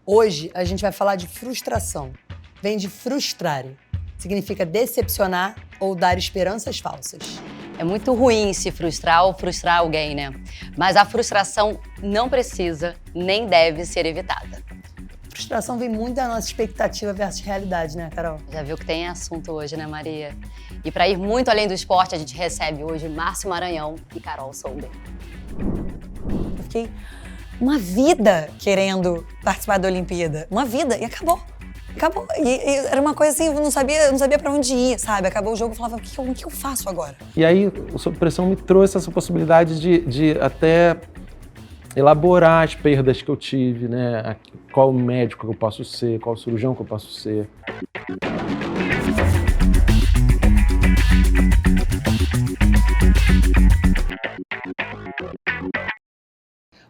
Hoje a gente vai falar de frustração. Vem de frustrare. Significa decepcionar ou dar esperanças falsas. É muito ruim se frustrar ou frustrar alguém, né? Mas a frustração não precisa nem deve ser evitada. Frustração vem muito da nossa expectativa versus realidade, né, Carol? Já viu que tem assunto hoje, né, Maria? E para ir muito além do esporte, a gente recebe hoje Márcio Maranhão e Carol Solber. Eu fiquei uma vida querendo participar da Olimpíada. Uma vida, e acabou. Acabou. E era uma coisa assim, eu não sabia pra onde ir, sabe? Acabou o jogo, eu falava, o que eu faço agora? E aí, o Sob Pressão me trouxe essa possibilidade de até elaborar as perdas que eu tive, né? Qual médico que eu posso ser, qual cirurgião que eu posso ser.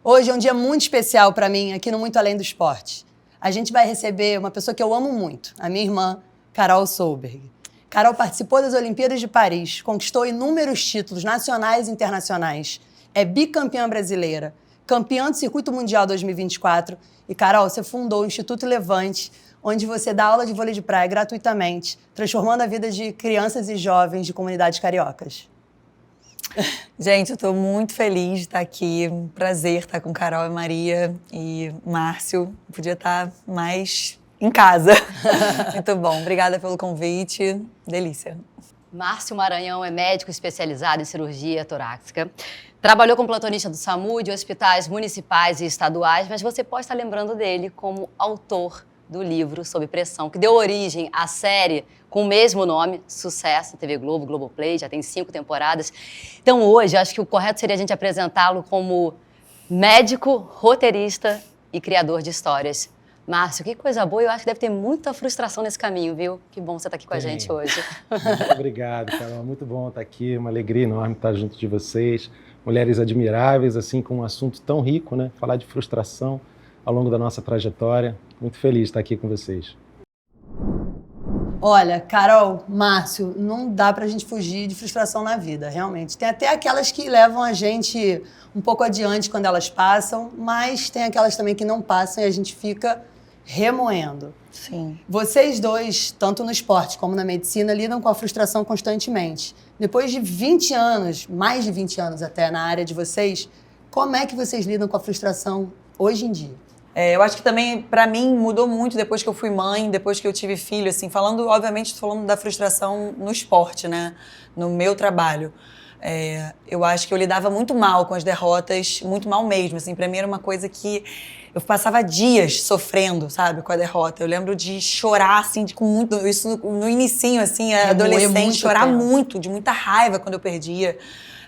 Hoje é um dia muito especial para mim, aqui no Muito Além do Esporte. A gente vai receber uma pessoa que eu amo muito, a minha irmã, Carol Solberg. Carol participou das Olimpíadas de Paris, conquistou inúmeros títulos nacionais e internacionais, é bicampeã brasileira, campeã do Circuito Mundial 2024. E, Carol, você fundou o Instituto Levante, onde você dá aula de vôlei de praia gratuitamente, transformando a vida de crianças e jovens de comunidades cariocas. Gente, eu tô muito feliz de estar aqui. Um prazer estar com Carol e Maria e Márcio. Podia estar mais em casa. Muito bom. Obrigada pelo convite. Delícia. Márcio Maranhão é médico especializado em cirurgia torácica. Trabalhou como plantonista do SAMU, de hospitais municipais e estaduais, mas você pode estar lembrando dele como autor do livro Sob Pressão, que deu origem à série com o mesmo nome, sucesso, TV Globo, Globoplay, já tem 5 temporadas. Então hoje, acho que o correto seria a gente apresentá-lo como médico, roteirista e criador de histórias. Márcio, que coisa boa, eu acho que deve ter muita frustração nesse caminho, viu? Que bom você estar aqui com a gente hoje. Muito obrigado, Carol. Muito bom estar aqui, uma alegria enorme estar junto de vocês. Mulheres admiráveis, assim, com um assunto tão rico, né? Falar de frustração ao longo da nossa trajetória. Muito feliz de estar aqui com vocês. Olha, Carol, Márcio, não dá pra gente fugir de frustração na vida, realmente. Tem até aquelas que levam a gente um pouco adiante quando elas passam, mas tem aquelas também que não passam e a gente fica remoendo. Sim. Vocês dois, tanto no esporte como na medicina, lidam com a frustração constantemente. Depois de 20 anos, mais de 20 anos até na área de vocês, como é que vocês lidam com a frustração hoje em dia? Eu acho que também, pra mim, mudou muito depois que eu fui mãe, depois que eu tive filho, assim, obviamente, falando da frustração no esporte, né? No meu trabalho. Eu acho que eu lidava muito mal com as derrotas, muito mal mesmo, assim, pra mim era uma coisa que eu passava dias sofrendo, sabe, com a derrota. Eu lembro de chorar, assim, com muito, isso no inicinho, assim, adolescente, chorar muito, de muita raiva quando eu perdia.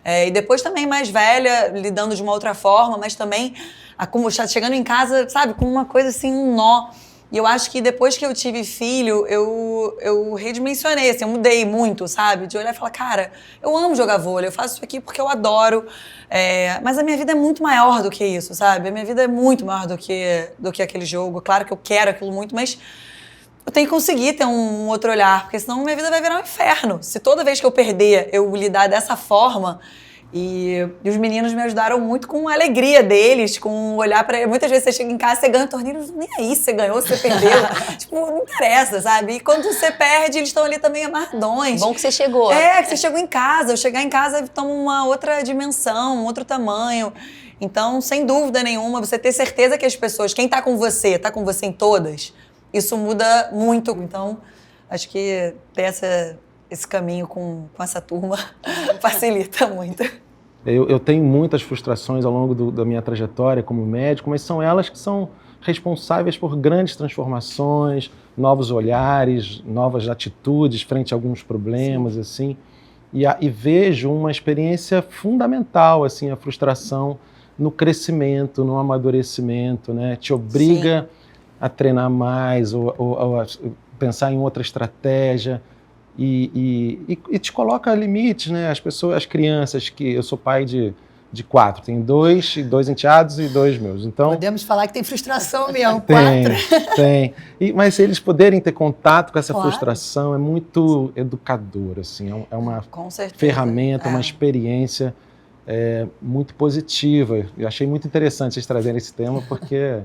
E depois também mais velha, lidando de uma outra forma, mas também chegando em casa, sabe, com uma coisa assim, um nó. E eu acho que depois que eu tive filho, eu redimensionei, assim, eu mudei muito, sabe? De olhar e falar, cara, eu amo jogar vôlei, eu faço isso aqui porque eu adoro. Mas a minha vida é muito maior do que isso, sabe? A minha vida é muito maior do que aquele jogo. Claro que eu quero aquilo muito, mas eu tenho que conseguir ter um outro olhar, porque senão minha vida vai virar um inferno. Se toda vez que eu perder, eu lidar dessa forma. E os meninos me ajudaram muito com a alegria deles, com olhar pra... Muitas vezes você chega em casa, você ganha o torneio, nem aí se você ganhou, se você perdeu. Tipo, não interessa, sabe? E quando você perde, eles estão ali também amarradões. Bom que você chegou. Que você chegou em casa. Eu chegar em casa, toma uma outra dimensão, um outro tamanho. Então, sem dúvida nenhuma, você ter certeza que as pessoas, quem tá com você em todas, isso muda muito. Então, acho que ter esse caminho com essa turma facilita muito. Eu tenho muitas frustrações ao longo da minha trajetória como médico, mas são elas que são responsáveis por grandes transformações, novos olhares, novas atitudes frente a alguns problemas, assim. E vejo uma experiência fundamental, assim, a frustração no crescimento, no amadurecimento, né? Te obriga a treinar mais ou a pensar em outra estratégia. E te coloca limites, né? As crianças, que eu sou pai de 4, tenho 2 enteados e 2 meus. Então, podemos falar que tem frustração mesmo, 4. Tem. Mas eles poderem ter contato com essa frustração é muito educador, assim, é uma ferramenta, uma experiência muito positiva. Eu achei muito interessante vocês trazerem esse tema, porque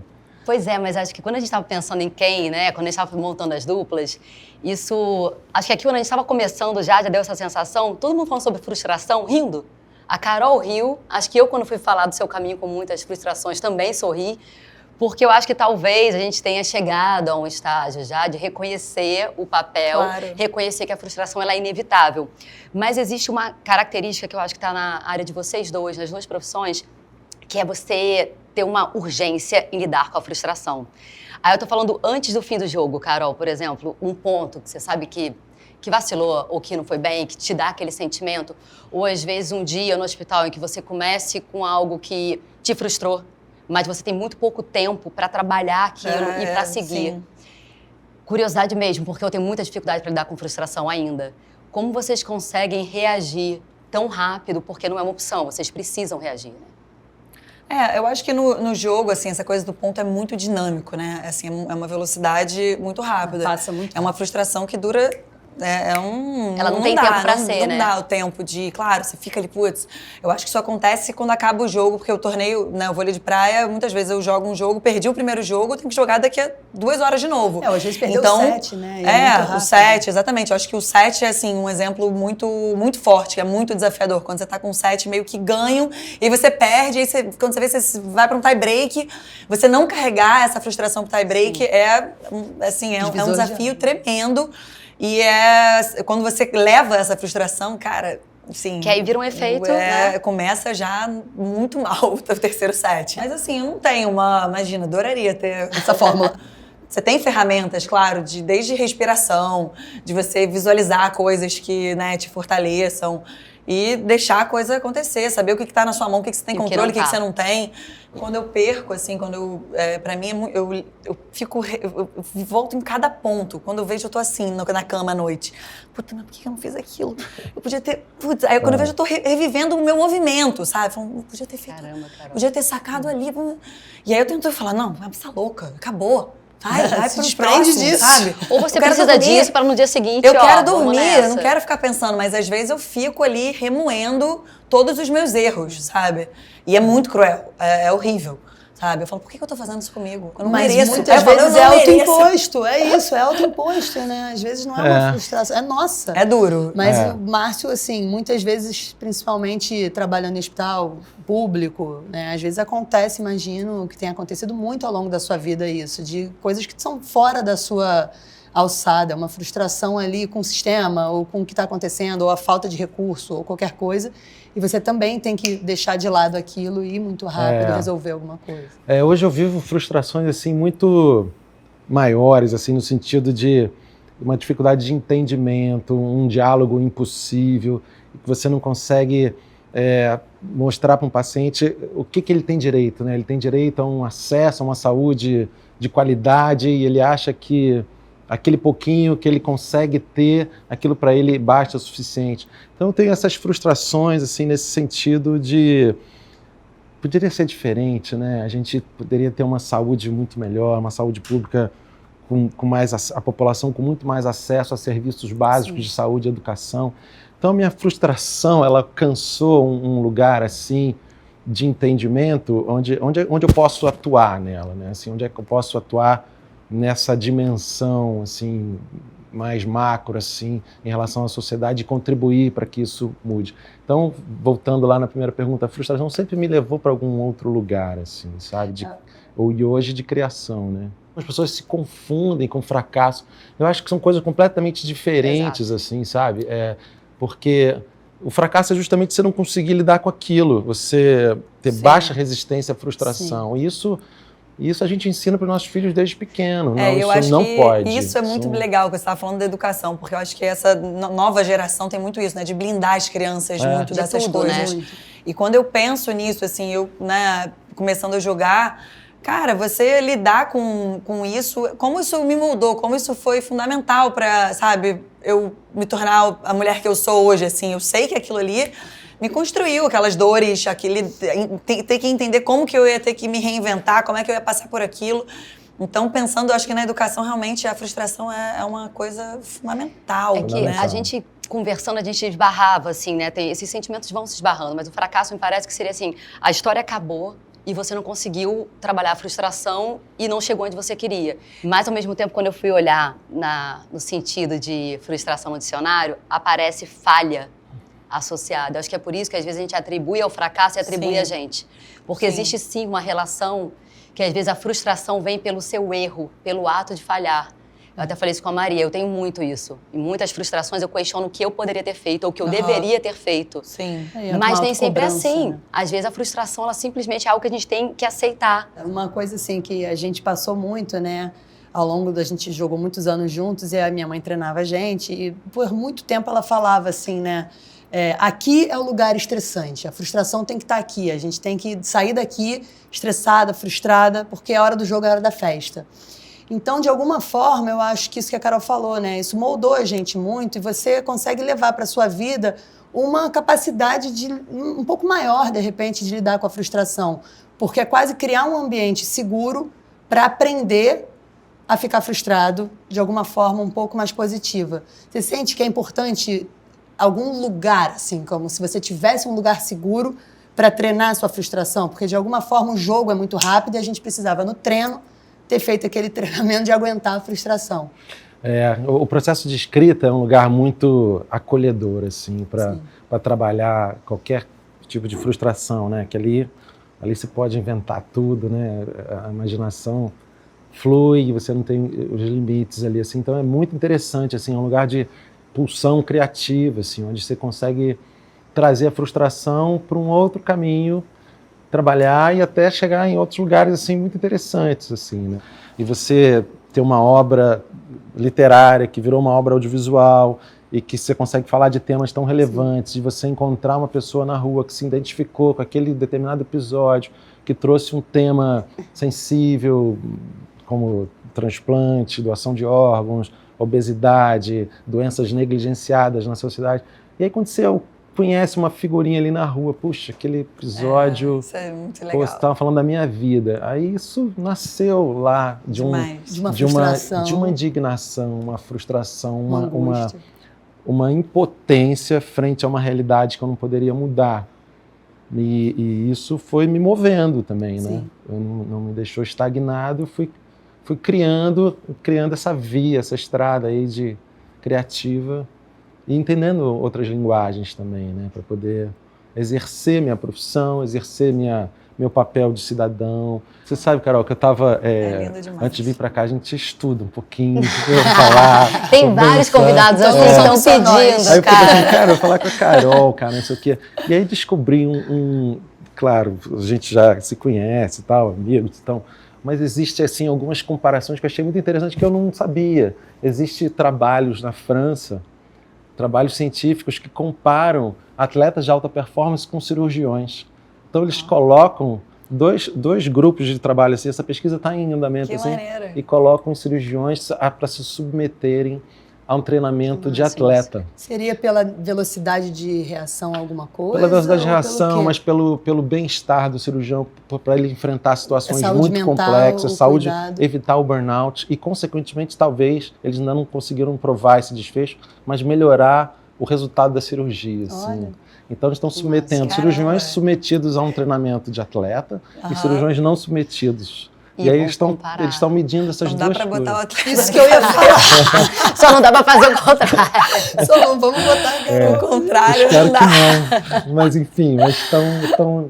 Pois é, mas acho que quando a gente estava pensando em quem, né, quando a gente estava montando as duplas, isso, acho que aqui quando a gente estava começando já deu essa sensação, todo mundo falando sobre frustração, rindo. A Carol riu, acho que eu quando fui falar do seu caminho com muitas frustrações também sorri, porque eu acho que talvez a gente tenha chegado a um estágio já de reconhecer o papel, reconhecer que a frustração ela é inevitável. Mas existe uma característica que eu acho que está na área de vocês dois, nas duas profissões, que é você ter uma urgência em lidar com a frustração. Aí eu tô falando antes do fim do jogo, Carol, por exemplo, um ponto que você sabe que vacilou ou que não foi bem, que te dá aquele sentimento, ou às vezes um dia no hospital em que você comece com algo que te frustrou, mas você tem muito pouco tempo para trabalhar aquilo e para seguir. Sim. Curiosidade mesmo, porque eu tenho muita dificuldade para lidar com frustração ainda. Como vocês conseguem reagir tão rápido, porque não é uma opção, vocês precisam reagir, né? Eu acho que no jogo, assim, essa coisa do ponto é muito dinâmico, né? Assim, é uma velocidade muito rápida. Passa muito rápido. É uma frustração que dura... Ela não tem tempo pra ser, né? Não dá o tempo de... Claro, você fica ali, putz... Eu acho que isso acontece quando acaba o jogo, porque o torneio, né, o vôlei de praia, muitas vezes eu jogo um jogo, perdi o primeiro jogo, tenho que jogar daqui a 2 horas de novo. Às vezes perdeu o set, né? O set, exatamente. Eu acho que o set é, assim, um exemplo muito, muito forte, que é muito desafiador. Quando você tá com um set meio que ganho, e você perde, e aí quando você vê, você vai pra um tie break, você não carregar essa frustração pro tie break é um desafio tremendo. E quando você leva essa frustração, cara, assim... Que aí vira um efeito, né? Começa já muito mal o terceiro set. Mas assim, eu não tenho imagina, adoraria ter essa fórmula. Você tem ferramentas, claro, desde respiração, de você visualizar coisas que, né, te fortaleçam e deixar a coisa acontecer, saber o que está na sua mão, o que você tem controle, o que você não tem. Quando eu perco, assim, pra mim, eu volto em cada ponto. Quando eu vejo, eu tô assim, na cama à noite. Puta, mas por que eu não fiz aquilo? Eu podia ter... Putz, aí quando eu vejo, eu tô revivendo o meu movimento, sabe? Eu podia ter feito... Caramba, Carol. Podia ter sacado ali. E aí eu tento falar, não, você tá louca, acabou. Vai se pro desprende próximo, disso. sabe? Ou você precisa disso para no dia seguinte, eu quero dormir, eu não quero ficar pensando, mas às vezes eu fico ali remoendo todos os meus erros, sabe? E é muito cruel, é horrível, sabe? Eu falo, por que eu tô fazendo isso comigo? Eu não mereço. Muitas vezes é autoimposto, é isso, é autoimposto, né? Às vezes não é uma frustração, é nossa. É duro. Mas o Márcio, assim, muitas vezes, principalmente trabalhando em hospital público, né? Às vezes acontece, imagino, que tem acontecido muito ao longo da sua vida isso, de coisas que são fora da sua alçada, uma frustração ali com o sistema, ou com o que está acontecendo, ou a falta de recurso, ou qualquer coisa. E você também tem que deixar de lado aquilo e ir muito rápido resolver alguma coisa. Hoje eu vivo frustrações assim muito maiores, assim, no sentido de uma dificuldade de entendimento, um diálogo impossível, que você não consegue mostrar para um paciente o que ele tem direito, né? Ele tem direito a um acesso a uma saúde de qualidade e ele acha que aquele pouquinho que ele consegue ter, aquilo para ele basta o suficiente. Então tem essas frustrações assim nesse sentido de poderia ser diferente, né? A gente poderia ter uma saúde muito melhor, uma saúde pública com mais a população com muito mais acesso a serviços básicos de saúde e educação. Então minha frustração ela alcançou um lugar assim de entendimento onde eu posso atuar nela, né? Assim, onde é que eu posso atuar nessa dimensão assim mais macro assim em relação à sociedade e contribuir para que isso mude. Então, voltando lá na primeira pergunta, a frustração sempre me levou para algum outro lugar assim, sabe? E hoje de criação, né? As pessoas se confundem com fracasso. Eu acho que são coisas completamente diferentes. Exato. Assim, sabe? Porque o fracasso é justamente você não conseguir lidar com aquilo, você ter baixa resistência à frustração. E isso a gente ensina para os nossos filhos desde pequeno. Não, eu isso acho não que pode. Isso é muito legal que você estava falando da educação, porque eu acho que essa nova geração tem muito isso, né? De blindar as crianças muito dessas coisas. Né? E quando eu penso nisso, assim, eu, né, começando a jogar, cara, você lidar com isso, como isso me mudou, como isso foi fundamental para, sabe, eu me tornar a mulher que eu sou hoje, assim. Eu sei que aquilo ali me construiu, aquelas dores, ter que entender como que eu ia ter que me reinventar, como é que eu ia passar por aquilo. Então, pensando, eu acho que na educação, realmente, a frustração é uma coisa fundamental. É que a gente, conversando, a gente esbarrava, assim, né? Esses sentimentos vão se esbarrando, mas o fracasso me parece que seria assim, a história acabou e você não conseguiu trabalhar a frustração e não chegou onde você queria. Mas, ao mesmo tempo, quando eu fui olhar no sentido de frustração no dicionário, aparece falha associada. Eu acho que é por isso que, às vezes, a gente atribui ao fracasso e atribui a gente. Porque existe, sim, uma relação que, às vezes, a frustração vem pelo seu erro, pelo ato de falhar. Eu até falei isso com a Maria, eu tenho muito isso. Em muitas frustrações eu questiono o que eu poderia ter feito ou o que eu deveria ter feito. Sim. Mas nem sempre é assim. Às vezes a frustração, ela simplesmente é algo que a gente tem que aceitar. Uma coisa assim que a gente passou muito, né? Ao longo da gente jogou muitos anos juntos e a minha mãe treinava a gente e por muito tempo ela falava assim, né? Aqui é o lugar estressante, a frustração tem que estar aqui, a gente tem que sair daqui estressada, frustrada, porque a hora do jogo é a hora da festa. Então, de alguma forma, eu acho que isso que a Carol falou, né? Isso moldou a gente muito e você consegue levar para a sua vida uma capacidade um pouco maior, de repente, de lidar com a frustração. Porque é quase criar um ambiente seguro para aprender a ficar frustrado de alguma forma um pouco mais positiva. Você sente que é importante algum lugar, assim, como se você tivesse um lugar seguro para treinar a sua frustração? Porque, de alguma forma, o jogo é muito rápido e a gente precisava, no treino, ter feito aquele treinamento de aguentar a frustração. O processo de escrita é um lugar muito acolhedor, assim, para trabalhar qualquer tipo de frustração, né? Que ali se pode inventar tudo, né? A imaginação flui, você não tem os limites ali, assim. Então é muito interessante, assim, é um lugar de pulsão criativa, assim, onde você consegue trazer a frustração para um outro caminho, trabalhar e até chegar em outros lugares assim muito interessantes, assim, né? E você ter uma obra literária que virou uma obra audiovisual e que você consegue falar de temas tão relevantes, de você encontrar uma pessoa na rua que se identificou com aquele determinado episódio, que trouxe um tema sensível, como transplante, doação de órgãos, obesidade, doenças negligenciadas na sociedade. E aí quando você conhece uma figurinha ali na rua, puxa, aquele episódio, isso é muito legal. Pô, você estava falando da minha vida. Aí isso nasceu lá de uma indignação, uma frustração, uma impotência frente a uma realidade que eu não poderia mudar. E isso foi me movendo também, né? Eu não me deixou estagnado, fui criando essa via, essa estrada aí de criativa, e entendendo outras linguagens também, né, para poder exercer minha profissão, exercer meu papel de cidadão. Você sabe, Carol, que eu estava, antes de vir para cá, a gente estuda um pouquinho, falar. Tem vários convidados assim que estão pedindo, aí eu cara. Falei, cara, eu vou falar com a Carol, cara, não sei o quê. E aí descobri claro, a gente já se conhece e tal, amigos, então, mas existe, assim, algumas comparações que eu achei muito interessante que eu não sabia. Existem trabalhos na França, trabalhos científicos que comparam atletas de alta performance com cirurgiões. Então, eles colocam dois grupos de trabalho, assim, essa pesquisa está em andamento, assim, e colocam os cirurgiões para se submeterem a um treinamento de atleta. Seria pela velocidade de reação a alguma coisa? Pela velocidade de reação, mas pelo bem-estar do cirurgião, para ele enfrentar situações muito mental, complexas, saúde, cuidado. evitar o burnout e, consequentemente, talvez, eles ainda não conseguiram provar esse desfecho, mas melhorar o resultado da cirurgia. Assim. Então, eles estão submetendo cirurgiões submetidos a um treinamento de atleta e cirurgiões não submetidos. E aí eles estão medindo essas duas coisas. Botar o atleta. Isso que eu ia falar. Só não dá para fazer o contrário. Só não vamos botar o contrário. Espero que não. Mas enfim,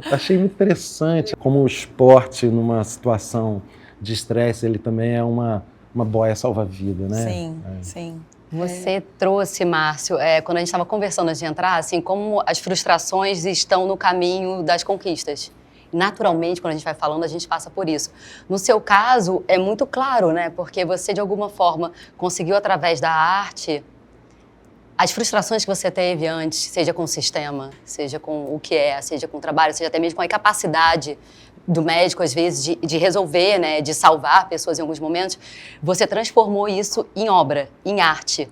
achei muito interessante como o esporte, numa situação de estresse, ele também é uma boia salva-vida, né? Sim, sim. Você trouxe, Márcio, quando a gente estava conversando antes de entrar, assim, como as frustrações estão no caminho das conquistas. Naturalmente, quando a gente vai falando, a gente passa por isso. No seu caso, é muito claro, né? Porque você, de alguma forma, conseguiu, através da arte, as frustrações que você teve antes, seja com o sistema, seja com o que seja com o trabalho, seja até mesmo com a incapacidade do médico, às vezes, de resolver, né? De salvar pessoas em alguns momentos, você transformou isso em obra, em arte.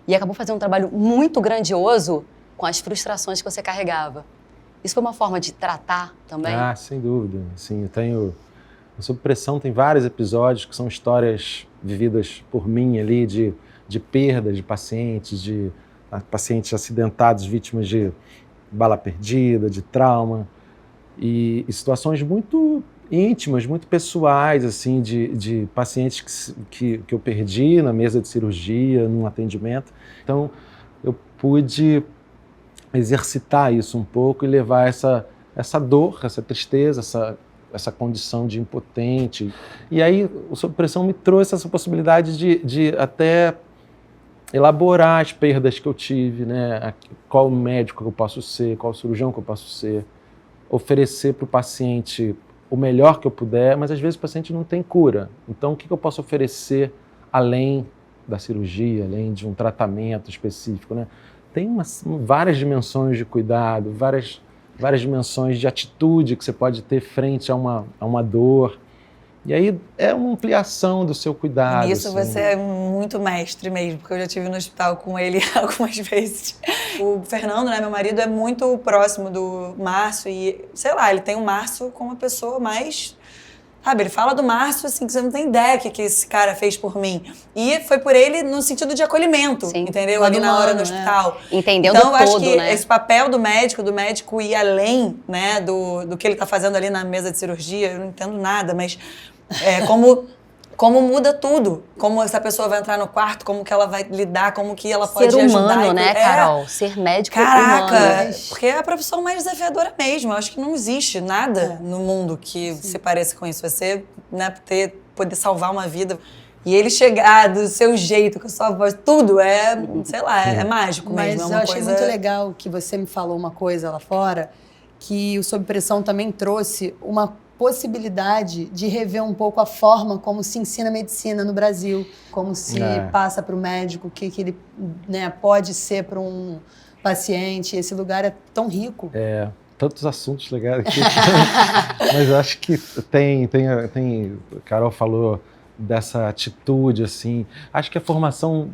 E acabou fazendo um trabalho muito grandioso com as frustrações que você carregava. Isso foi uma forma de tratar também? Ah, sem dúvida. Sim, Sob Pressão tem vários episódios que são histórias vividas por mim ali de perda de pacientes acidentados, vítimas de bala perdida, de trauma. e situações muito íntimas, muito pessoais, assim, de pacientes que eu perdi na mesa de cirurgia, num atendimento. Então, eu pude exercitar isso um pouco e levar essa dor, essa tristeza, essa condição de impotente. E aí, o Sob Pressão me trouxe essa possibilidade de até elaborar as perdas que eu tive, né? Qual médico que eu posso ser, qual cirurgião que eu posso ser, oferecer para o paciente o melhor que eu puder, mas às vezes o paciente não tem cura. Então, o que eu posso oferecer além da cirurgia, além de um tratamento específico, né? Tem várias dimensões de cuidado, várias dimensões de atitude que você pode ter frente a uma dor. E aí é uma ampliação do seu cuidado. Nisso assim. você é muito mestre mesmo, porque eu já estive no hospital com ele algumas vezes. O Fernando, né, meu marido, é muito próximo do Márcio e, sei lá, ele tem o Márcio como uma pessoa mais... Sabe, ele fala do Márcio, assim, que você não tem ideia que esse cara fez por mim. E foi por ele no sentido de acolhimento, Sim. entendeu? Ali na hora no hospital. Entendendo então, eu acho todo, que né? esse papel do médico ir além, né, do que ele tá fazendo ali na mesa de cirurgia, eu não entendo nada, mas como muda tudo. Como essa pessoa vai entrar no quarto, como que ela vai lidar, como que ela pode Ser ajudar. humano, né, Carol? Ser médico Caraca, humano. porque é a profissão mais desafiadora mesmo. Eu acho que não existe nada no mundo que se pareça com isso. Você, né, poder salvar uma vida. E ele chegar do seu jeito, com a sua voz, tudo sei lá, é mágico mesmo. Mas é eu uma achei coisa... muito legal que você me falou uma coisa lá fora, que o Sob Pressão também trouxe uma possibilidade de rever um pouco a forma como se ensina medicina no Brasil, como se passa para o médico, o que ele, né, pode ser para um paciente. Esse lugar é tão rico. Tantos assuntos legais aqui. Mas eu acho que tem... Carol falou dessa atitude, assim. Acho que a formação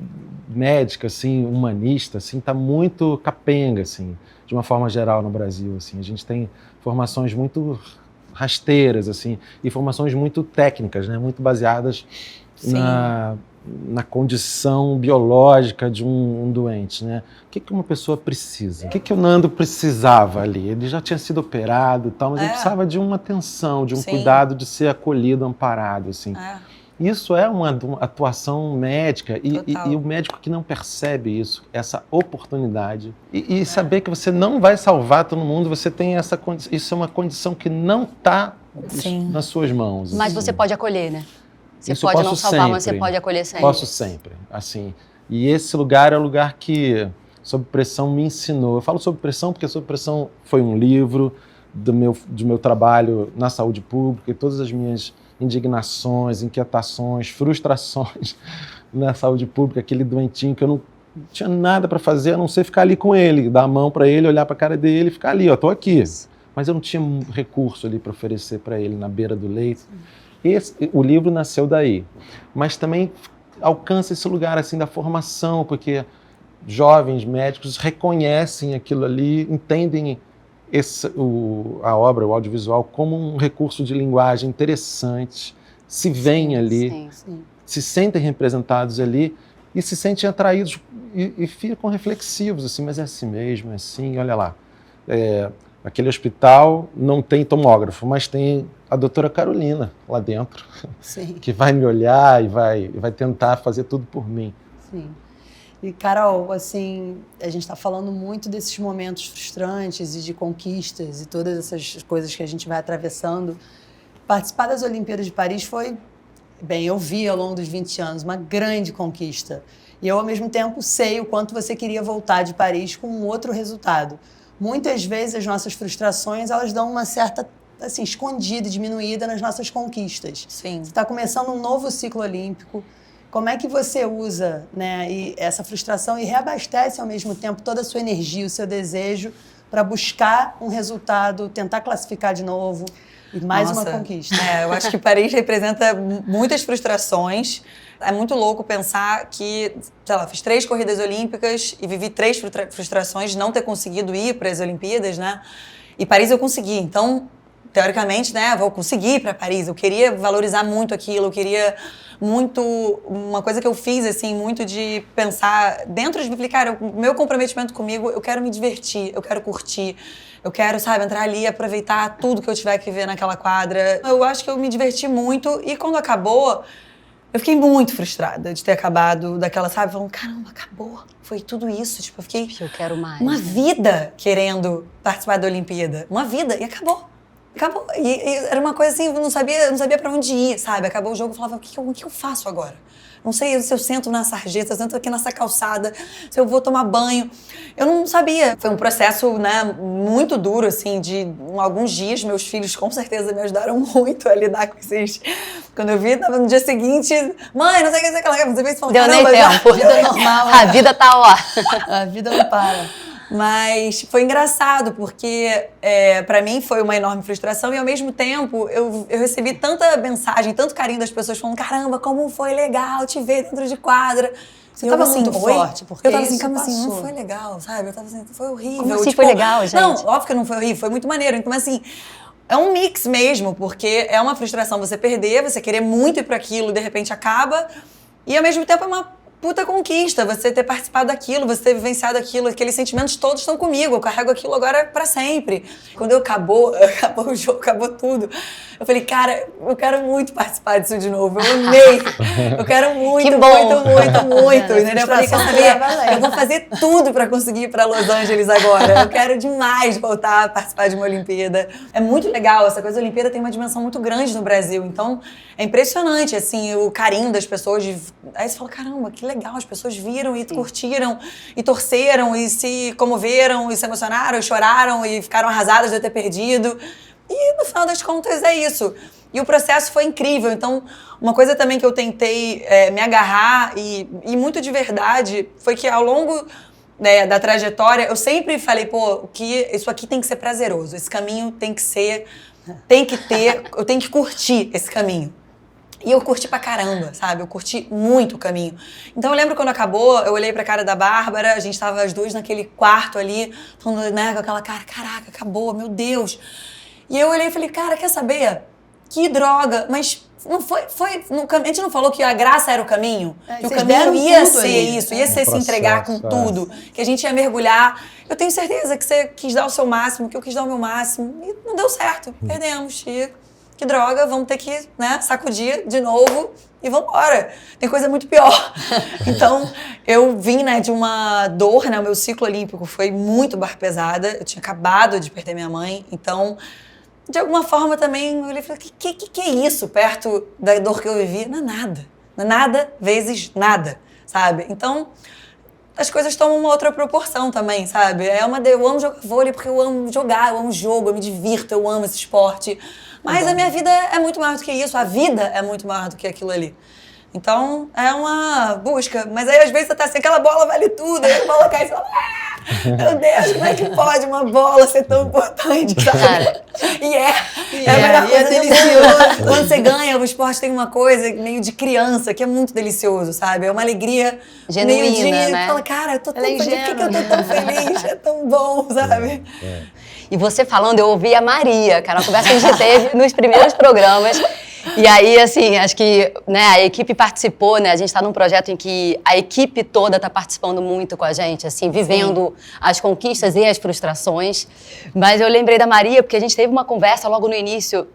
médica, assim, humanista, assim, está muito capenga, assim, de uma forma geral no Brasil, assim. A gente tem formações muito rasteiras, assim, e formações muito técnicas, né, muito baseadas na condição biológica de um doente, né? O que uma pessoa precisa? O que o Nando precisava ali? Ele já tinha sido operado e tal, mas ele precisava de uma atenção, de um cuidado, de ser acolhido, amparado, assim. Isso é uma atuação médica e o médico que não percebe isso, essa oportunidade e saber que você não vai salvar todo mundo, você tem essa condição, isso é uma condição que não está nas suas mãos. Mas assim. você pode acolher, né? Você Isso pode eu não posso salvar, mas sempre. você pode acolher sempre. Posso sempre, assim. E esse lugar é o lugar que Sob Pressão me ensinou. Eu falo Sob Pressão porque Sob Pressão foi um livro do meu trabalho na saúde pública e todas as minhas indignações, inquietações, frustrações na saúde pública, aquele doentinho que eu não tinha nada para fazer a não ser ficar ali com ele, dar a mão para ele, olhar para a cara dele e ficar ali, ó, tô aqui. Mas eu não tinha um recurso ali para oferecer para ele na beira do leito. O livro nasceu daí, mas também alcança esse lugar assim da formação, porque jovens médicos reconhecem aquilo ali, entendem a obra, o audiovisual, como um recurso de linguagem interessante, se veem ali, se sentem representados ali e se sentem atraídos e ficam reflexivos, assim, mas é assim mesmo, é assim, olha lá. Aquele hospital não tem tomógrafo, mas tem a doutora Carolina lá dentro, que vai me olhar e vai tentar fazer tudo por mim. Sim. E, Carol, assim, a gente está falando muito desses momentos frustrantes e de conquistas e todas essas coisas que a gente vai atravessando. Participar das Olimpíadas de Paris foi, bem, eu vi ao longo dos 20 anos, uma grande conquista. E eu, ao mesmo tempo, sei o quanto você queria voltar de Paris com um outro resultado. Muitas vezes as nossas frustrações, elas dão uma certa, assim, escondida, diminuída nas nossas conquistas. Sim. Você está começando um novo ciclo olímpico. Como é que você usa, né, essa frustração e reabastece ao mesmo tempo toda a sua energia, o seu desejo para buscar um resultado, tentar classificar de novo e mais uma conquista? Eu acho que Paris representa muitas frustrações. É muito louco pensar que, sei lá, fiz 3 corridas olímpicas e vivi 3 frustrações de não ter conseguido ir para as Olimpíadas, né? E Paris eu consegui. Então, teoricamente, né, vou conseguir ir para Paris. Eu queria valorizar muito aquilo, eu queria muito... Uma coisa que eu fiz, assim, muito de pensar dentro de mim, cara, o meu comprometimento comigo, eu quero me divertir, eu quero curtir, eu quero, sabe, entrar ali e aproveitar tudo que eu tiver que ver naquela quadra. Eu acho que eu me diverti muito e quando acabou, eu fiquei muito frustrada de ter acabado daquela, sabe, falando, caramba, acabou, foi tudo isso. Tipo, eu fiquei Eu quero mais. uma vida querendo participar da Olimpíada. Uma vida, e acabou. Acabou. E era uma coisa assim, eu não sabia pra onde ir, sabe? Acabou o jogo, eu falava, o que eu faço agora? Não sei se eu sento na sarjeta, se eu sento aqui nessa calçada, se eu vou tomar banho. Eu não sabia. Foi um processo, né, muito duro, assim, de alguns dias. Meus filhos, com certeza, me ajudaram muito a lidar com esses... Quando eu vi, tava no dia seguinte, mãe, não sei o que, você vê e fala, Deu nem caramba, tempo. Vida normal. A vida tá, ó. A vida não para. Mas foi engraçado, porque pra mim foi uma enorme frustração e ao mesmo tempo eu recebi tanta mensagem, tanto carinho das pessoas falando, caramba, como foi legal te ver dentro de quadra. Você tava muito forte, porque eu tava assim, isso calma assim, não passou. foi legal, sabe? Eu tava assim, foi horrível. Como assim foi legal, gente? Não, óbvio que não foi horrível, foi muito maneiro. Então, assim, é um mix mesmo, porque é uma frustração você perder, você querer muito ir pra aquilo, de repente acaba, e ao mesmo tempo é uma puta conquista, você ter participado daquilo, você ter vivenciado aquilo, aqueles sentimentos todos estão comigo, eu carrego aquilo agora pra sempre. Quando acabou o jogo, acabou tudo, eu falei, cara, eu quero muito participar disso de novo, eu amei, eu quero muito, Que bom. muito, entendeu? Eu falei, quer saber, eu vou fazer tudo pra conseguir ir pra Los Angeles agora, eu quero demais voltar a participar de uma Olimpíada. É muito legal, essa coisa da Olimpíada tem uma dimensão muito grande no Brasil, então é impressionante, assim, o carinho das pessoas, aí você fala, caramba, que legal, as pessoas viram e curtiram, e torceram, e se comoveram, e se emocionaram, e choraram, e ficaram arrasadas de eu ter perdido. E no final das contas é isso. E o processo foi incrível. Então, uma coisa também que eu tentei me agarrar, e muito de verdade, foi que ao longo da trajetória, eu sempre falei, pô, isso aqui tem que ser prazeroso, esse caminho tem que ter, eu tenho que curtir esse caminho. E eu curti pra caramba, sabe? Eu curti muito o caminho. Então eu lembro quando acabou, eu olhei pra cara da Bárbara, a gente tava as duas naquele quarto ali, falando, né, com aquela cara, caraca, acabou, meu Deus. E eu olhei e falei, cara, quer saber? Que droga, mas não a gente não falou que a graça era o caminho? Que o caminho ia ser isso, ia ser se entregar com tudo, que a gente ia mergulhar. Eu tenho certeza que você quis dar o seu máximo, que eu quis dar o meu máximo, e não deu certo, perdemos, que droga, vamos ter que, né, sacudir de novo e vambora. Tem coisa muito pior. Então, eu vim, né, de uma dor, né, o meu ciclo olímpico foi muito barra pesada, eu tinha acabado de perder minha mãe, então, de alguma forma também, eu olhei e falei, que é isso perto da dor que eu vivi? Não é nada. Não é nada vezes nada, sabe? Então, as coisas tomam uma outra proporção também, sabe? Eu amo jogar vôlei porque eu amo jogar, eu amo jogo, eu me divirto, eu amo esse esporte. Mas a minha vida é muito maior do que isso, a vida é muito maior do que aquilo ali. Então, é uma busca. Mas aí, às vezes, você tá assim, aquela bola vale tudo, aí a bola cai e você fala, meu Deus, como é que pode uma bola ser tão importante, sabe? E é a melhor coisa delicioso. Quando você ganha, o esporte tem uma coisa meio de criança, que é muito delicioso, sabe? É uma alegria genuína, meio de... né? Fala, cara, eu tô tão feliz, por que eu tô tão feliz? É tão bom, sabe? E você falando, eu ouvi a Maria, que era uma conversa que a gente teve nos primeiros programas. E aí, assim, acho que, né, a equipe participou, né? A gente está num projeto em que a equipe toda está participando muito com a gente, assim, vivendo as conquistas e as frustrações. Mas eu lembrei da Maria, porque a gente teve uma conversa logo no início,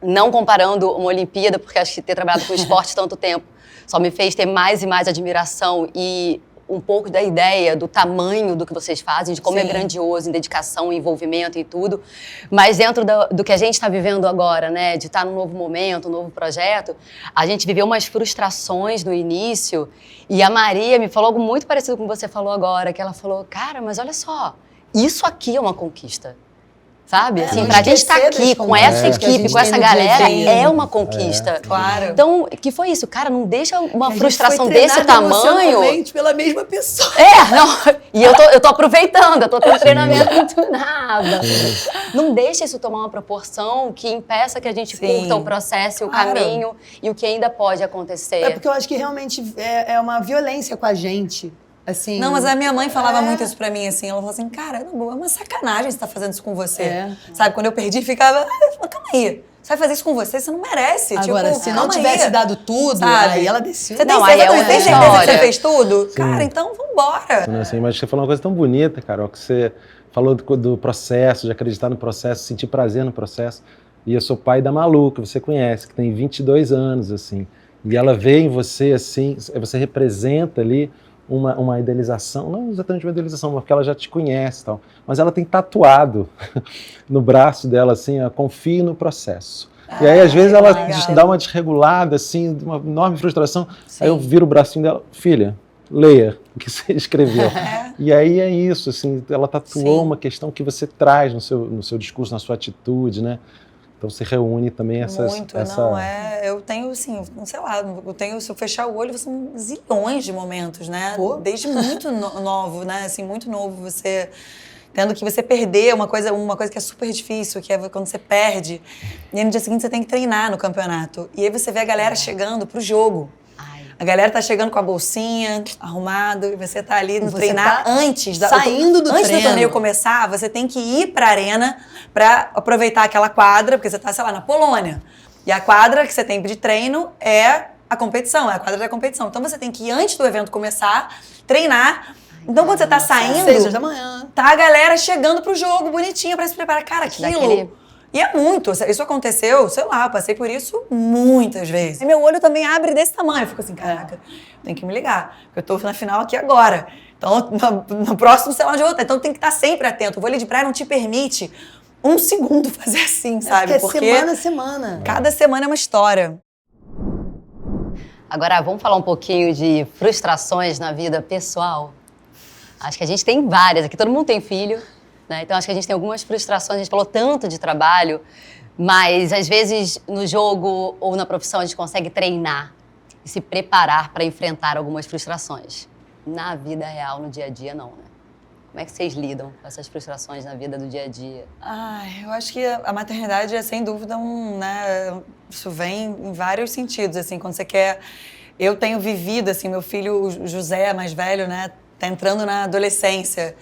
não comparando uma Olimpíada, porque acho que ter trabalhado com esporte tanto tempo só me fez ter mais e mais admiração e um pouco da ideia, do tamanho do que vocês fazem, de como é grandioso em dedicação, em envolvimento e tudo. Mas dentro do que a gente está vivendo agora, né, de estar num novo momento, um novo projeto, a gente viveu umas frustrações no início e a Maria me falou algo muito parecido com o que você falou agora, que ela falou, cara, mas olha só, isso aqui é uma conquista. Sabe? Assim, pra gente estar aqui com essa equipe, com essa galera, é uma conquista. Claro. Então, que foi isso? Cara, não deixa uma frustração desse tamanho... pela mesma pessoa. Não. E eu tô aproveitando, eu tô tendo treinamento muito nada. Não deixa isso tomar uma proporção que impeça que a gente curta o processo, o caminho e o que ainda pode acontecer. É porque eu acho que realmente é uma violência com a gente Assim, Não, mas a minha mãe falava muito isso pra mim, assim. Ela falou assim, cara, não, é uma sacanagem você tá fazendo isso com você. Sabe, quando eu perdi, ficava, calma aí. Você vai fazer isso com você? Você não merece. Agora, tipo, se não tivesse dado tudo, sabe? aí ela desceu. Você tem Não, certeza, aí é tem outra certeza que você história. fez tudo? Sim. Cara, então vambora. Assim, mas você falou uma coisa tão bonita, Carol, que você falou do processo, de acreditar no processo, sentir prazer no processo. E eu sou pai da Malu, que você conhece, que tem 22 anos, assim. E ela vê em você, assim, você representa ali uma idealização, não exatamente uma idealização, porque ela já te conhece e tal, mas ela tem tatuado no braço dela, assim, confie no processo. E aí, às vezes, ela dá uma desregulada, assim, uma enorme frustração. Sim. Aí eu viro o bracinho dela, filha, leia o que você escreveu. E aí é isso, assim, ela tatuou uma questão que você traz no seu discurso, na sua atitude, né? Então você reúne também essas... Muito, eu tenho, assim, sei lá, se eu fechar o olho, são zilhões de momentos, né? Pô. Desde muito novo, né? Assim, muito novo, você... Tendo que você perder uma coisa que é super difícil, que é quando você perde. E aí no dia seguinte você tem que treinar no campeonato. E aí você vê a galera chegando pro jogo. A galera tá chegando com a bolsinha, arrumado, e você tá ali no treinar antes do torneio começar, você tem que ir pra arena pra aproveitar aquela quadra, porque você tá, sei lá, na Polônia. E a quadra que você tem de treino é a competição, é a quadra da competição. Então você tem que ir antes do evento começar, treinar. Então quando você tá saindo, 6 da manhã, tá a galera chegando pro jogo, bonitinha, pra se preparar. Cara, aquilo... E é muito. Isso aconteceu, sei lá, eu passei por isso muitas vezes. E meu olho também abre desse tamanho. Eu fico assim, caraca, tem que me ligar. Porque eu tô na final aqui agora. Então, no próximo, sei lá onde eu vou estar. Então, tem que estar sempre atento. O vôlei de praia não te permite um segundo fazer assim, sabe? Porque semana a semana. Cada semana é uma história. Agora, vamos falar um pouquinho de frustrações na vida pessoal. Acho que a gente tem várias. Aqui todo mundo tem filho. Então, acho que a gente tem algumas frustrações, a gente falou tanto de trabalho, mas às vezes no jogo ou na profissão a gente consegue treinar e se preparar para enfrentar algumas frustrações. Na vida real, no dia a dia, não, né? Como é que vocês lidam com essas frustrações na vida do dia a dia? Eu acho que a maternidade é, sem dúvida, isso vem em vários sentidos, assim, quando você quer... Eu tenho vivido, assim, meu filho, o José, mais velho, né, tá entrando na adolescência.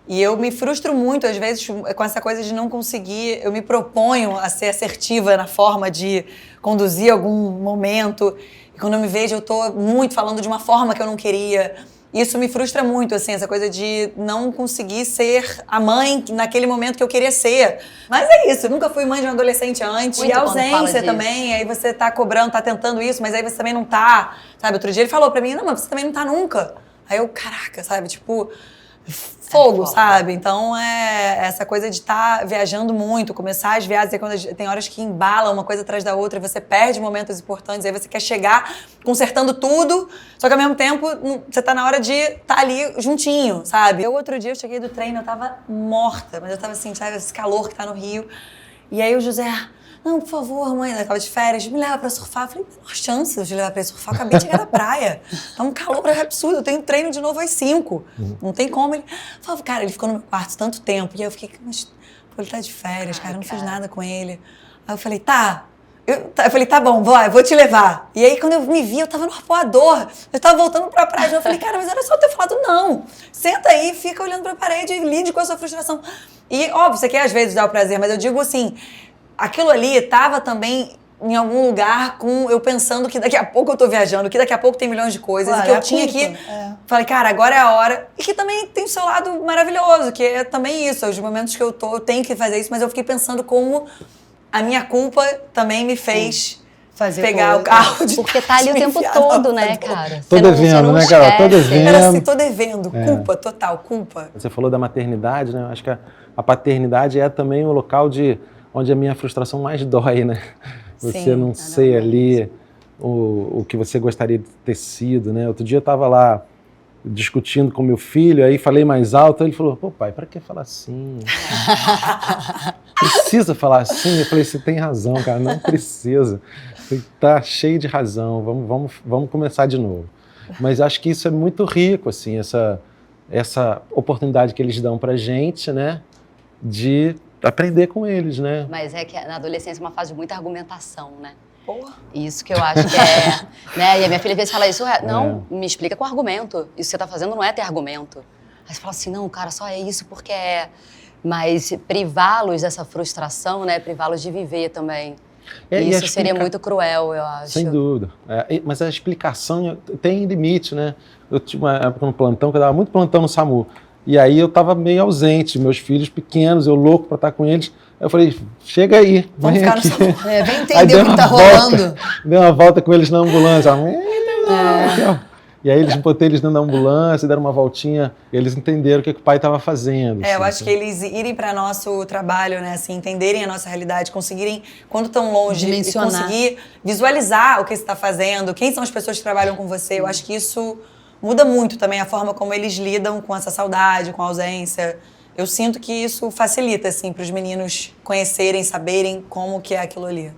E eu me frustro muito, às vezes, com essa coisa de não conseguir... Eu me proponho a ser assertiva na forma de conduzir algum momento. E quando eu me vejo, eu tô muito falando de uma forma que eu não queria. Isso me frustra muito, assim, essa coisa de não conseguir ser a mãe naquele momento que eu queria ser. Mas é isso, eu nunca fui mãe de um adolescente antes. Muito. E a ausência também, aí você tá cobrando, tá tentando isso, mas aí você também não tá. Sabe, outro dia ele falou pra mim, não, mas você também não tá nunca. Aí eu, caraca, sabe, tipo... Fogo, sabe? Então, essa coisa de estar viajando muito, começar as viagens, tem horas que embala uma coisa atrás da outra e você perde momentos importantes, aí você quer chegar consertando tudo, só que ao mesmo tempo você tá na hora de estar ali juntinho, sabe? Outro dia eu cheguei do treino, eu tava morta, mas eu tava assim, sabe, esse calor que tá no Rio. E aí o José... Não, por favor, mãe, ela tava de férias, me leva pra surfar. Eu falei, não há chance de levar pra surfar, eu acabei de chegar da praia. Tá um calor absurdo, eu tenho treino de novo às 5. Não tem como. Ele falou, cara, ele ficou no meu quarto tanto tempo. E aí eu fiquei, mas pô, ele tá de férias, cara, eu não fiz nada com ele. Aí eu falei, tá. Eu falei, tá bom, vou te levar. E aí, quando eu me vi, eu tava no arpoador. Eu tava voltando pra praia. Eu falei, cara, mas era só eu ter falado não. Senta aí, fica olhando pra parede e lide com a sua frustração. E, óbvio, você quer às vezes dar o prazer, mas eu digo assim... Aquilo ali estava também em algum lugar com eu pensando que daqui a pouco eu tô viajando, que daqui a pouco tem milhões de coisas, claro, e que eu tinha que... Falei, cara, agora é a hora. E que também tem o seu lado maravilhoso, que é também isso, os momentos que eu tenho que fazer isso, mas eu fiquei pensando como a minha culpa também me fez... pegar o carro de porque tá ali o tempo todo, né, cara? Tô devendo, né, Carol? Tô devendo. Era assim, tô devendo. Culpa, total, culpa. Você falou da maternidade, né? Eu acho que a paternidade é também o local onde a minha frustração mais dói, né? Você não ser ali o que você gostaria de ter sido, né? Outro dia eu tava lá discutindo com meu filho, aí falei mais alto, ele falou, pô pai, para que falar assim? Precisa falar assim? Eu falei, você tem razão, cara, não precisa. Eu falei, tá cheio de razão, vamos começar de novo. Mas acho que isso é muito rico, assim, essa oportunidade que eles dão pra gente, né? De aprender com eles, né? Mas é que na adolescência é uma fase de muita argumentação, né? Porra. Isso que eu acho que é... né? E a minha filha às vezes fala isso, não, me explica com argumento. Isso que você tá fazendo não é ter argumento. Aí você fala assim, não, cara, só é isso porque é... Mas privá-los dessa frustração, né? Privá-los de viver também. Isso seria muito cruel, eu acho. Sem dúvida. Mas a explicação tem limite, né? Eu tive uma época no plantão, que eu dava muito plantão no SAMU. E aí eu estava meio ausente, meus filhos pequenos, eu louco para estar com eles. Eu falei, chega aí, vem ficar aqui. Vem entender o que está rolando. Dei uma volta com eles na ambulância. E aí botei eles dentro da ambulância, deram uma voltinha, e eles entenderam o que o pai estava fazendo. Eu acho que eles irem para nosso trabalho, né, assim, entenderem a nossa realidade, conseguirem, quando estão longe, conseguir visualizar o que você está fazendo, quem são as pessoas que trabalham com você. Eu acho que isso muda muito também a forma como eles lidam com essa saudade, com a ausência. Eu sinto que isso facilita, assim, para os meninos conhecerem, saberem como que é aquilo ali.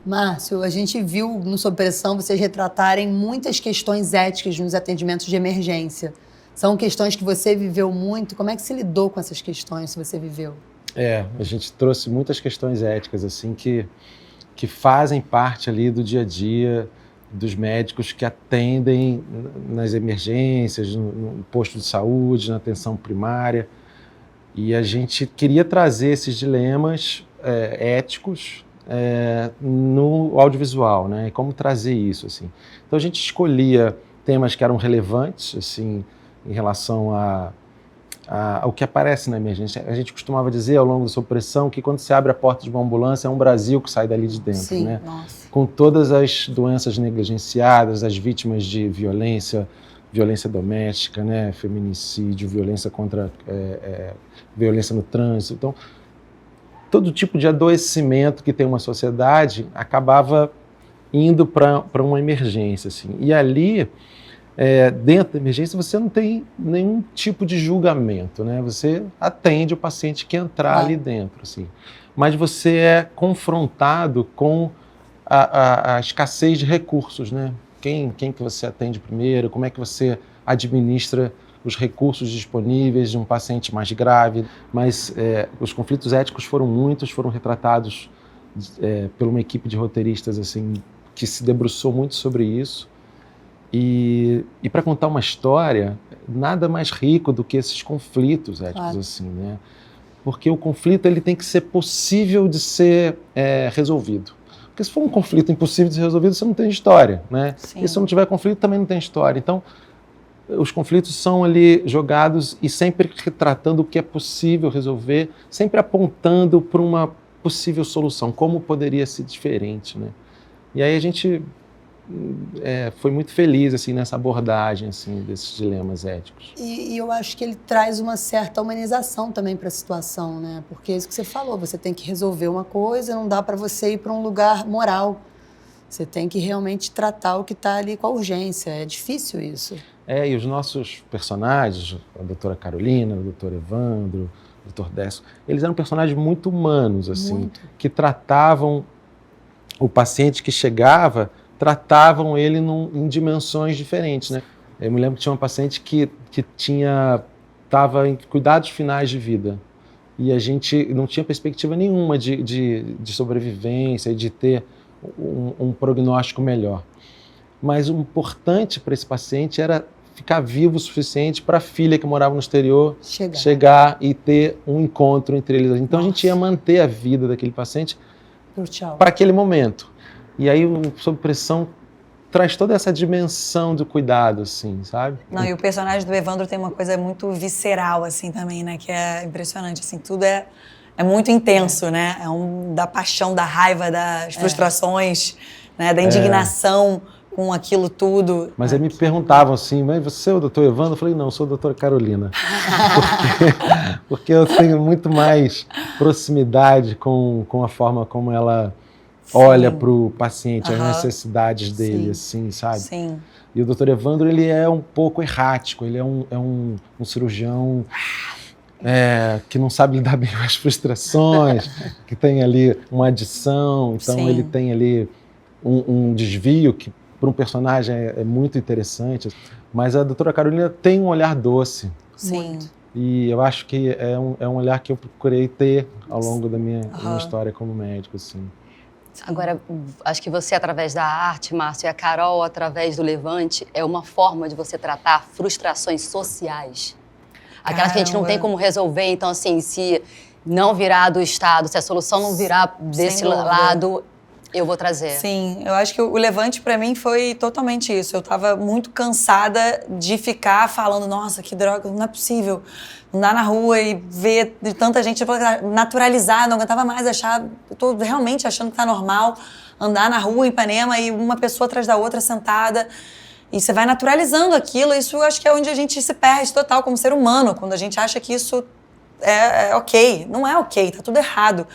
Márcio, a gente viu no Sob Pressão vocês retratarem muitas questões éticas nos atendimentos de emergência. São questões que você viveu muito. Como é que você lidou com essas questões, se você viveu? A gente trouxe muitas questões éticas, assim, que fazem parte ali do dia a dia dos médicos que atendem nas emergências, no posto de saúde, na atenção primária. E a gente queria trazer esses dilemas éticos no audiovisual, né? Como trazer isso, assim. Então a gente escolhia temas que eram relevantes, assim, em relação ao que aparece na emergência. A gente costumava dizer ao longo da Sob Pressão que quando se abre a porta de uma ambulância é um Brasil que sai dali de dentro, sim, né? Nossa. Com todas as doenças negligenciadas, as vítimas de violência doméstica, né? Feminicídio, violência violência no trânsito. Então, todo tipo de adoecimento que tem uma sociedade acabava indo para uma emergência, assim. E ali, dentro da emergência, você não tem nenhum tipo de julgamento, né? Você atende o paciente que entrar ali dentro, assim. Mas você é confrontado com a escassez de recursos, né? Quem que você atende primeiro? Como é que você administra os recursos disponíveis de um paciente mais grave? Mas os conflitos éticos foram muitos, foram retratados por uma equipe de roteiristas assim, que se debruçou muito sobre isso. E para contar uma história, nada mais rico do que esses conflitos éticos, assim, né? Porque o conflito ele tem que ser possível de ser resolvido. Porque se for um conflito impossível de ser resolvido, você não tem história, né? E se não tiver conflito, também não tem história. Então, os conflitos são ali jogados e sempre retratando o que é possível resolver, sempre apontando para uma possível solução, como poderia ser diferente, né? E aí a gente foi muito feliz assim, nessa abordagem assim, desses dilemas éticos. E eu acho que ele traz uma certa humanização também para a situação, né? Porque é isso que você falou, você tem que resolver uma coisa, não dá para você ir para um lugar moral. Você tem que realmente tratar o que está ali com a urgência. É difícil isso. E os nossos personagens, a doutora Carolina, o doutor Evandro, o doutor Décio, eles eram personagens muito humanos, assim, que tratavam o paciente que chegava, tratavam ele em dimensões diferentes, né? Eu me lembro que tinha uma paciente que estava em cuidados finais de vida e a gente não tinha perspectiva nenhuma de sobrevivência e de ter um prognóstico melhor. Mas o importante para esse paciente era ficar vivo o suficiente para a filha que morava no exterior chegar e ter um encontro entre eles. Então a gente ia manter a vida daquele paciente para aquele momento. E aí o Sob Pressão traz toda essa dimensão do cuidado, assim, sabe? Não, e o personagem do Evandro tem uma coisa muito visceral, assim, também, né? Que é impressionante, assim, tudo é muito intenso, né? Da paixão, da raiva, das frustrações, né? Da indignação com aquilo tudo. Mas aí me perguntavam assim, mas você é o doutor Evandro? Eu falei, não, eu sou a doutora Carolina. Porque eu tenho muito mais proximidade com a forma como ela olha para o paciente, as necessidades dele, assim, sabe? Sim. E o doutor Evandro, ele é um pouco errático, ele é um cirurgião que não sabe lidar bem com as frustrações, que tem ali uma adição, então ele tem ali um desvio que para um personagem é muito interessante. Mas a doutora Carolina tem um olhar doce. Sim. E eu acho que é um olhar que eu procurei ter ao longo da minha história como médico, assim. Agora, acho que você, através da arte, Márcio, e a Carol, através do Levante, é uma forma de você tratar frustrações sociais. Aquelas que a gente não tem como resolver. Então, assim, se não virar do Estado, se a solução não virar desse lado, eu vou trazer. Sim, eu acho que o Levante pra mim foi totalmente isso. Eu tava muito cansada de ficar falando, nossa, que droga, não é possível. Andar na rua e ver tanta gente naturalizar, não aguentava mais achar, eu tô realmente achando que tá normal andar na rua em Ipanema e uma pessoa atrás da outra sentada. E você vai naturalizando aquilo, isso eu acho que é onde a gente se perde total como ser humano, quando a gente acha que isso é ok. Não é ok, tá tudo errado.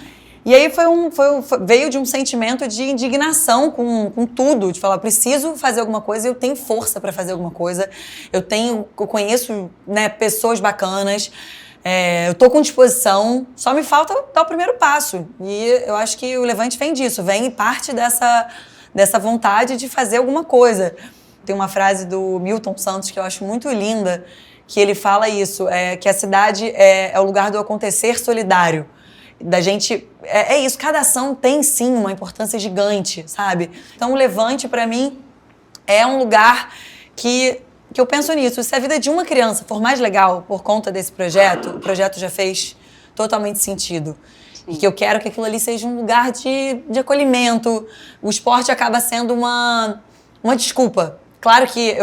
E aí veio de um sentimento de indignação com tudo, de falar, preciso fazer alguma coisa, eu tenho força para fazer alguma coisa, eu conheço, né, pessoas bacanas, eu tô com disposição, só me falta dar o primeiro passo. E eu acho que o Levante vem disso, vem parte dessa vontade de fazer alguma coisa. Tem uma frase do Milton Santos que eu acho muito linda, que ele fala isso, que a cidade é o lugar do acontecer solidário. Da gente, é isso, cada ação tem sim uma importância gigante, sabe? Então o Levante pra mim é um lugar que eu penso nisso, se a vida de uma criança for mais legal por conta desse projeto, o projeto já fez totalmente sentido. Sim. E que eu quero que aquilo ali seja um lugar de acolhimento, o esporte acaba sendo uma desculpa. Claro que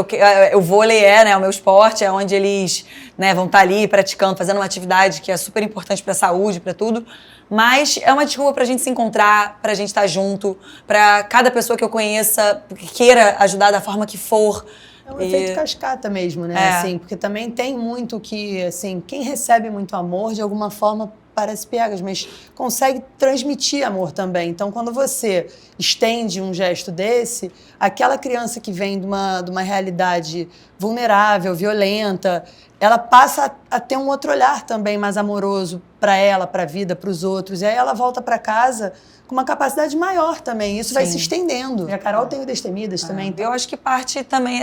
o vôlei né, o meu esporte, é onde eles, né, vão estar ali praticando, fazendo uma atividade que é super importante para a saúde, para tudo. Mas é uma desculpa para a gente se encontrar, para a gente estar junto, para cada pessoa que eu conheça, que queira ajudar da forma que for. É um efeito cascata mesmo, né? Assim, porque também tem muito que, assim, quem recebe muito amor, de alguma forma, parece piegas, mas consegue transmitir amor também. Então, quando você estende um gesto desse, aquela criança que vem de uma realidade vulnerável, violenta, ela passa a ter um outro olhar também mais amoroso para ela, para a vida, para os outros. E aí ela volta para casa com uma capacidade maior também. Isso vai se estendendo. E a Carol tem o Destemidas também. Eu acho que parte também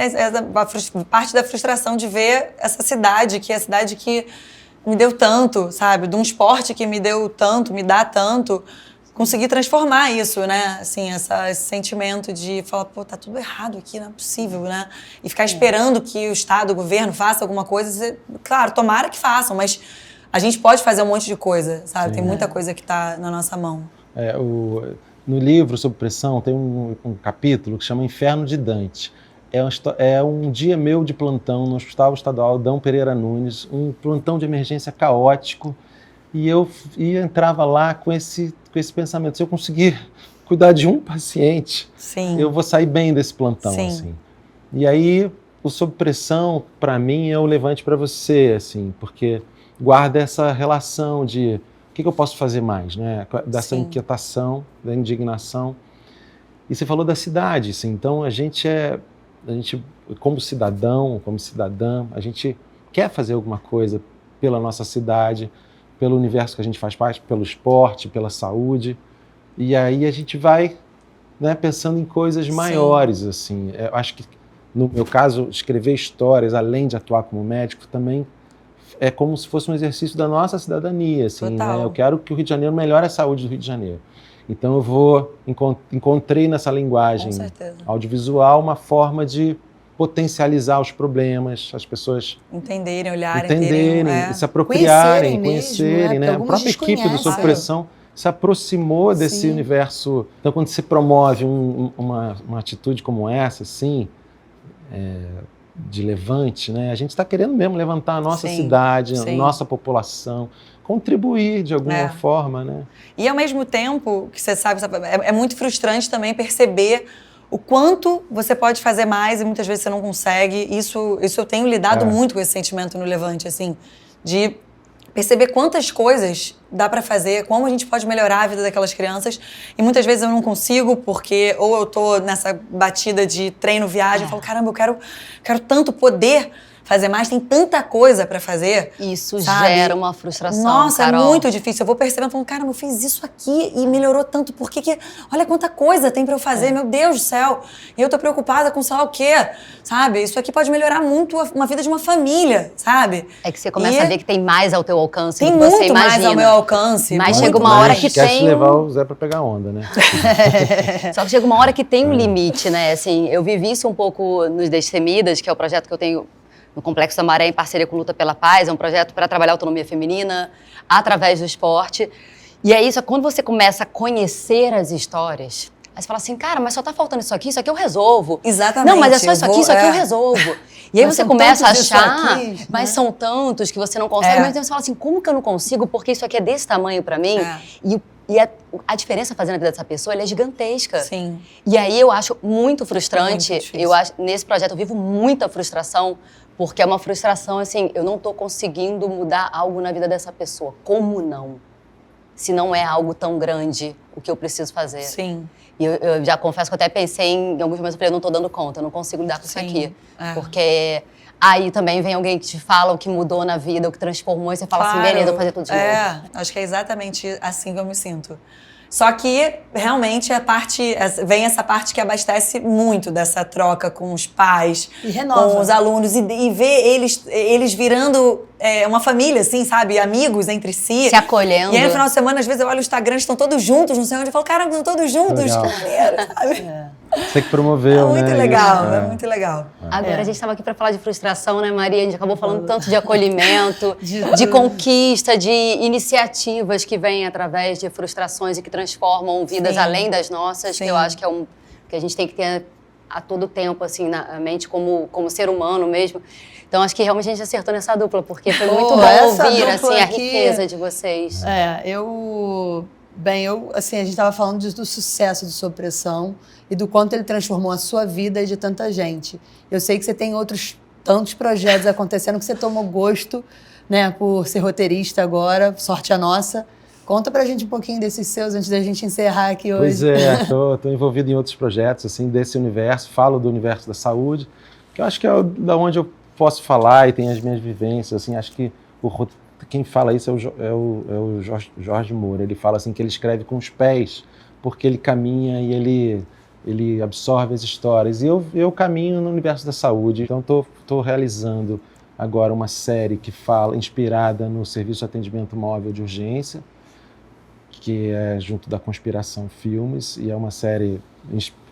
parte da frustração de ver essa cidade, que é a cidade que me deu tanto, sabe? De um esporte que me deu tanto, me dá tanto. Conseguir transformar isso, né? Assim, esse sentimento de falar, pô, tá tudo errado aqui, não é possível, né? E ficar esperando que o Estado, o governo faça alguma coisa. Claro, tomara que façam, mas a gente pode fazer um monte de coisa, sabe? Sim, tem muita coisa que tá na nossa mão. No livro Sob Pressão tem um capítulo que chama Inferno de Dante. É um dia meu de plantão no Hospital Estadual Dom Pereira Nunes, um plantão de emergência caótico, e eu entrava lá com esse pensamento, se eu conseguir cuidar de um paciente, sim, eu vou sair bem desse plantão. Sim. Assim. E aí, o Sob Pressão, para mim, é o Levante para você, assim, porque guarda essa relação de o que eu posso fazer mais, né? Dessa inquietação, da indignação. E você falou da cidade, assim, então a gente, como cidadão, como cidadã, a gente quer fazer alguma coisa pela nossa cidade, pelo universo que a gente faz parte, pelo esporte, pela saúde. E aí a gente vai, né, pensando em coisas maiores, assim. Eu acho que, no meu caso, escrever histórias, além de atuar como médico, também é como se fosse um exercício da nossa cidadania, assim, né? Eu quero que o Rio de Janeiro melhore a saúde do Rio de Janeiro. Então encontrei nessa linguagem audiovisual uma forma de potencializar os problemas, as pessoas entenderem, olharem, se apropriarem, conhecerem, né? A própria equipe do Sob Pressão se aproximou desse universo. Então, quando se promove uma atitude como essa, assim, de levante, né? A gente está querendo mesmo levantar a nossa cidade, a nossa população, contribuir de alguma forma, né? E ao mesmo tempo, que você sabe, é muito frustrante também perceber o quanto você pode fazer mais e muitas vezes você não consegue. Isso eu tenho lidado muito com esse sentimento no Levante, assim, de perceber quantas coisas dá para fazer, como a gente pode melhorar a vida daquelas crianças. E muitas vezes eu não consigo, porque ou eu tô nessa batida de treino, viagem, eu falo, caramba, eu quero tanto poder fazer mais, tem tanta coisa pra fazer. Isso sabe? gera uma frustração, Nossa, Carol. é muito difícil. Eu vou percebendo, falando, cara, eu fiz isso aqui e melhorou tanto. Por que que... Olha quanta coisa tem pra eu fazer, meu Deus do céu. E eu tô preocupada com sei lá o quê, sabe? Isso aqui pode melhorar muito uma vida de uma família, sabe? É que você começa a ver que tem mais ao teu alcance Tem do que você muito imagina. mais ao meu alcance. Mas muito chega uma mais. hora que esquece tem de levar o Zé pra pegar onda, né? Só que chega uma hora que tem um limite, né? Assim, eu vivi isso um pouco nos Destemidas, que é o projeto que eu tenho no Complexo da Maré, em parceria com Luta pela Paz. É um projeto para trabalhar a autonomia feminina através do esporte. E é isso, quando você começa a conhecer as histórias, aí você fala assim, cara, mas só tá faltando isso aqui eu resolvo. Exatamente. Não, mas é só isso aqui eu resolvo. E aí Mas você são começa a tantos disso achar, aqui, mas né? são tantos que você não consegue, É. mas você fala assim, como que eu não consigo? Porque isso aqui é desse tamanho pra mim. É. E a diferença fazendo na vida dessa pessoa, ela é gigantesca. Sim. E aí eu acho muito frustrante. Muito difícil. Eu acho, nesse projeto eu vivo muita frustração, porque é uma frustração assim, eu não tô conseguindo mudar algo na vida dessa pessoa. Como não? Se não é algo tão grande o que eu preciso fazer. Sim. E eu já confesso que eu até pensei em alguns momentos, eu falei, eu não tô dando conta, eu não consigo lidar com isso Sim. aqui. É. Porque aí também vem alguém que te fala o que mudou na vida, o que transformou, e você fala assim, beleza, eu vou fazer tudo de novo. Acho que é exatamente assim que eu me sinto. Só que, realmente, vem essa parte que abastece muito dessa troca com os pais, E renova. com os alunos, e ver eles virando uma família, assim, sabe? Amigos entre si. Se acolhendo. E aí, no final de semana, às vezes, eu olho o Instagram, estão todos juntos, não sei onde, eu falo, caramba, estão todos juntos, Legal. que maneiro, sabe? Você que promoveu, É muito né? legal, isso, é muito legal. Agora a gente estava aqui para falar de frustração, né, Maria? A gente acabou falando tanto de acolhimento, De de tudo. conquista, de iniciativas que vêm através de frustrações e que transformam vidas Sim. além das nossas, que eu Sim. acho que é que a gente tem que ter a todo tempo, assim, na mente, como ser humano mesmo. Então, acho que realmente a gente acertou nessa dupla, porque foi muito bom essa ouvir, dupla assim, a aqui- riqueza de vocês. Assim, a gente estava falando do sucesso do Sob Pressão e do quanto ele transformou a sua vida e de tanta gente. Eu sei que você tem outros tantos projetos acontecendo que você tomou gosto, né, por ser roteirista agora, sorte a nossa. Conta pra gente um pouquinho desses seus antes da gente encerrar aqui hoje. Pois é, tô envolvido em outros projetos, assim, desse universo, falo do universo da saúde, que eu acho que é da onde eu posso falar e tem as minhas vivências, assim, acho que quem fala isso é o Jorge Moura. Ele fala assim que ele escreve com os pés, porque ele caminha e ele absorve as histórias. E eu caminho no universo da saúde. Então estou realizando agora uma série que fala, inspirada no Serviço de Atendimento Móvel de Urgência, que é junto da Conspiração Filmes, e é uma série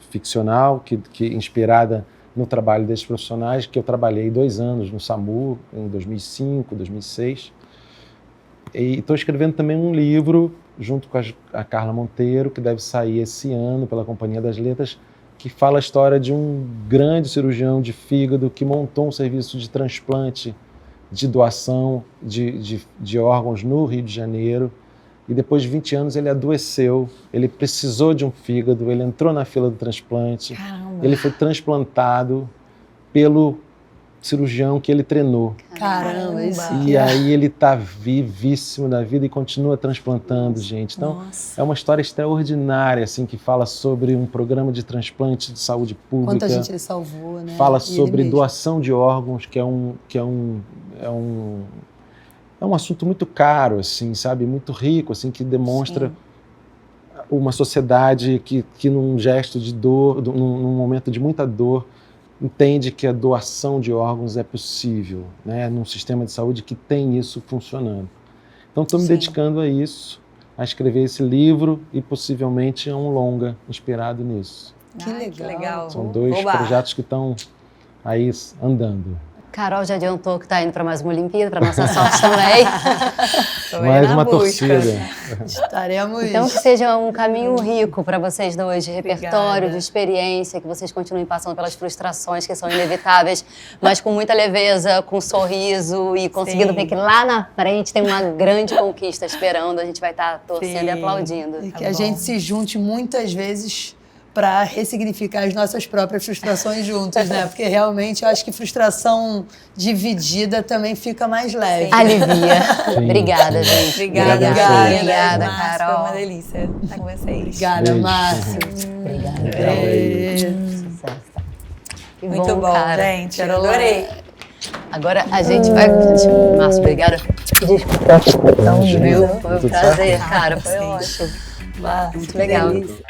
ficcional que inspirada no trabalho desses profissionais, que eu trabalhei 2 anos no SAMU, em 2005, 2006. E estou escrevendo também um livro, junto com a Carla Monteiro, que deve sair esse ano pela Companhia das Letras, que fala a história de um grande cirurgião de fígado que montou um serviço de transplante, de doação de órgãos no Rio de Janeiro. E depois de 20 anos ele adoeceu, ele precisou de um fígado, ele entrou na fila do transplante. Caramba. Ele foi transplantado pelo cirurgião que ele treinou. Caramba, isso. E aí ele está vivíssimo da vida e continua transplantando, gente. Então, Nossa. é uma história extraordinária, assim, que fala sobre um programa de transplante de saúde pública. Quanta gente ele salvou, né? Fala E ele sobre mesmo. doação de órgãos, que é um assunto muito caro, assim, sabe? Muito rico, assim, que demonstra Sim. uma sociedade que num gesto de dor, num momento de muita dor, entende que a doação de órgãos é possível, né? Num sistema de saúde que tem isso funcionando. Então, estou me Sim. dedicando a isso, a escrever esse livro e possivelmente a um longa inspirado nisso. Que legal. Que legal. São 2 Oba. projetos que estão aí andando. Carol já adiantou que está indo para mais uma Olimpíada, para nossa sorte também. Tô aí Mais na uma busca. torcida. Estaremos. Então, que seja um caminho rico para vocês dois, de repertório, Obrigada. de experiência, que vocês continuem passando pelas frustrações que são inevitáveis, mas com muita leveza, com sorriso e conseguindo Sim. ver que lá na frente tem uma grande conquista esperando. A gente vai estar torcendo e Sim. aplaudindo. E que Tá a bom. gente se junte muitas vezes para ressignificar as nossas próprias frustrações juntos, né? Porque realmente eu acho que frustração dividida também fica mais leve. Sim. Alivia. Sim, Obrigada, sim. gente. Obrigada, Obrigada. Obrigada, Márcia, Foi Carol. uma delícia estar com vocês. Obrigada, Beijo. Márcia. Obrigada. Beijo. Sucesso. Que Muito bom, cara. gente. Carol, Adorei. Agora a gente vai... Márcio, obrigada. Desculpa. Então, viu? Foi um prazer, cara. Foi ótimo. Bah, Muito que legal. delícia.